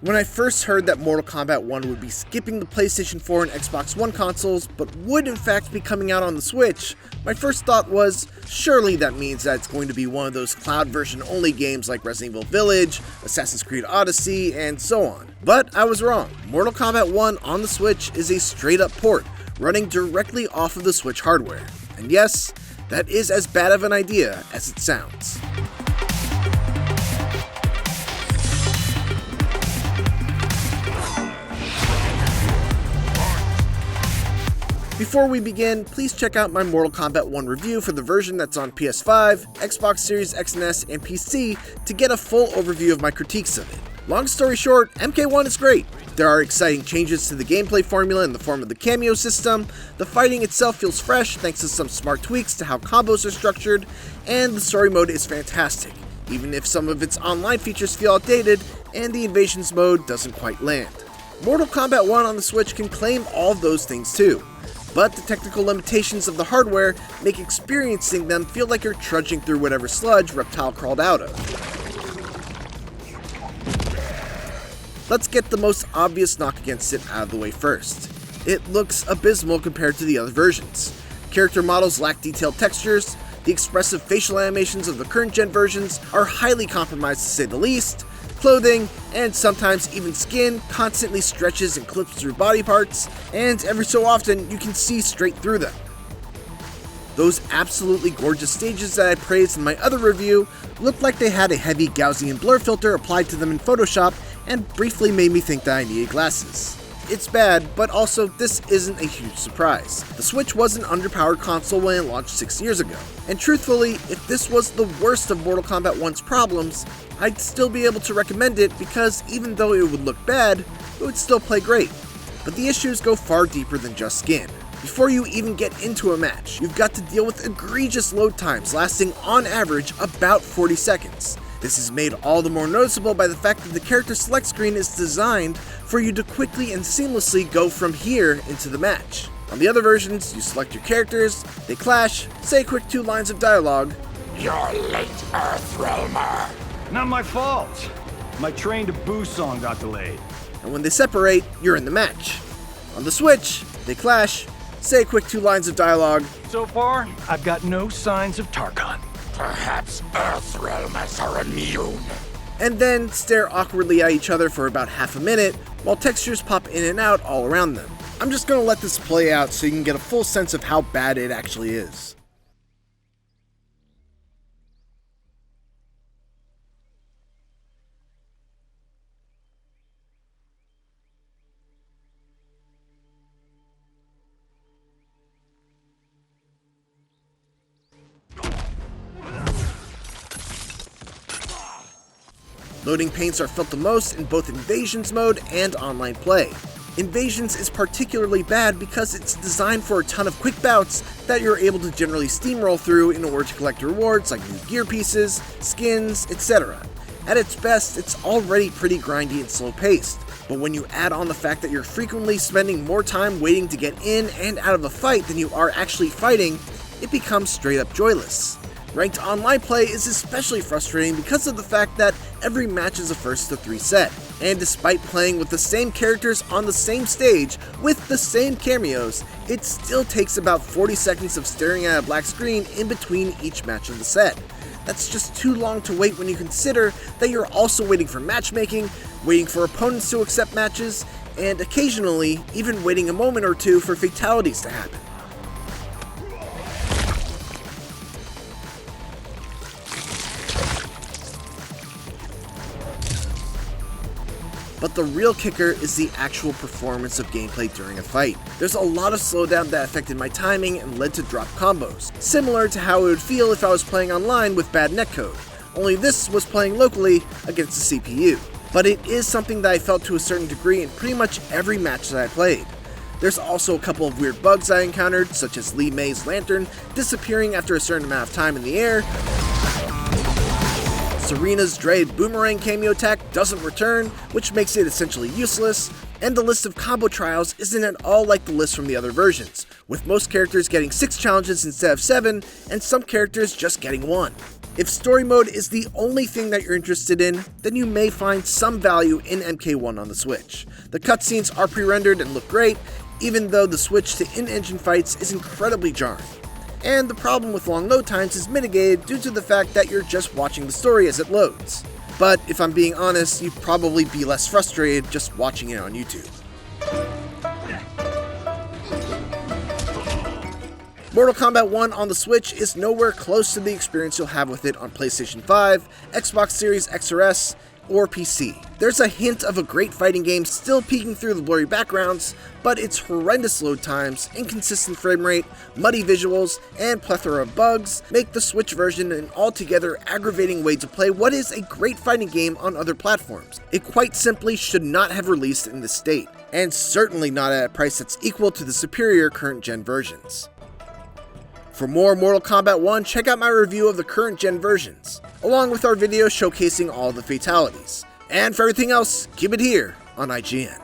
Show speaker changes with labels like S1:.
S1: When I first heard that Mortal Kombat 1 would be skipping the PlayStation 4 and Xbox One consoles, but would in fact be coming out on the Switch, my first thought was, surely that means that it's going to be one of those cloud version only games like Resident Evil Village, Assassin's Creed Odyssey, and so on. But I was wrong. Mortal Kombat 1 on the Switch is a straight up port, running directly off of the Switch hardware. And yes, that is as bad of an idea as it sounds. Before we begin, please check out my Mortal Kombat 1 review for the version that's on PS5, Xbox Series X and S, and PC to get a full overview of my critiques of it. Long story short, MK1 is great. There are exciting changes to the gameplay formula in the form of the cameo system, the fighting itself feels fresh thanks to some smart tweaks to how combos are structured, and the story mode is fantastic, even if some of its online features feel outdated and the invasions mode doesn't quite land. Mortal Kombat 1 on the Switch can claim all of those things too, but the technical limitations of the hardware make experiencing them feel like you're trudging through whatever sludge Reptile crawled out of. Let's get the most obvious knock against it out of the way first. It looks abysmal compared to the other versions. Character models lack detailed textures, the expressive facial animations of the current gen versions are highly compromised to say the least, clothing, and sometimes even skin constantly stretches and clips through body parts, and every so often you can see straight through them. Those absolutely gorgeous stages that I praised in my other review looked like they had a heavy Gaussian blur filter applied to them in Photoshop and briefly made me think that I needed glasses. It's bad, but also this isn't a huge surprise. The Switch was an underpowered console when it launched 6 years ago, and truthfully, if this was the worst of Mortal Kombat 1's problems, I'd still be able to recommend it because even though it would look bad, it would still play great. But the issues go far deeper than just skin. Before you even get into a match, you've got to deal with egregious load times lasting on average about 40 seconds. This is made all the more noticeable by the fact that the character select screen is designed for you to quickly and seamlessly go from here into the match. On the other versions, you select your characters, they clash, say a quick 2 lines of dialogue.
S2: You're late, Earthrealmer.
S3: Not my fault. My Train to Boo song got delayed.
S1: And when they separate, you're in the match. On the Switch, they clash, say a quick 2 lines of dialogue.
S3: So far, I've got no signs of Tarkon.
S2: Perhaps Earthrealmers are immune.
S1: And then stare awkwardly at each other for about half a minute while textures pop in and out all around them. I'm just gonna let this play out so you can get a full sense of how bad it actually is. Loading pains are felt the most in both Invasions mode and online play. Invasions is particularly bad because it's designed for a ton of quick bouts that you're able to generally steamroll through in order to collect rewards like new gear pieces, skins, etc. At its best, it's already pretty grindy and slow-paced, but when you add on the fact that you're frequently spending more time waiting to get in and out of a fight than you are actually fighting, it becomes straight up joyless. Ranked online play is especially frustrating because of the fact that every match is a first to 3 set, and despite playing with the same characters on the same stage with the same cameos, it still takes about 40 seconds of staring at a black screen in between each match of the set. That's just too long to wait when you consider that you're also waiting for matchmaking, waiting for opponents to accept matches, and occasionally even waiting a moment or two for fatalities to happen. But the real kicker is the actual performance of gameplay during a fight. There's a lot of slowdown that affected my timing and led to drop combos, similar to how it would feel if I was playing online with bad netcode, only this was playing locally against the CPU. But it is something that I felt to a certain degree in pretty much every match that I played. There's also a couple of weird bugs I encountered, such as Li Mei's lantern disappearing after a certain amount of time in the air, Serena's dreaded boomerang cameo attack doesn't return, which makes it essentially useless, and the list of combo trials isn't at all like the list from the other versions, with most characters getting 6 challenges instead of 7, and some characters just getting 1. If story mode is the only thing that you're interested in, then you may find some value in MK1 on the Switch. The cutscenes are pre-rendered and look great, even though the switch to in-engine fights is incredibly jarring. And the problem with long load times is mitigated due to the fact that you're just watching the story as it loads. But if I'm being honest, you'd probably be less frustrated just watching it on YouTube. Mortal Kombat 1 on the Switch is nowhere close to the experience you'll have with it on PlayStation 5, Xbox Series X or S, or PC. There's a hint of a great fighting game still peeking through the blurry backgrounds, but its horrendous load times, inconsistent frame rate, muddy visuals, and plethora of bugs make the Switch version an altogether aggravating way to play what is a great fighting game on other platforms. It quite simply should not have released in this state, and certainly not at a price that's equal to the superior current-gen versions. For more Mortal Kombat 1, check out my review of the current-gen versions, along with our video showcasing all the fatalities. And for everything else, keep it here on IGN.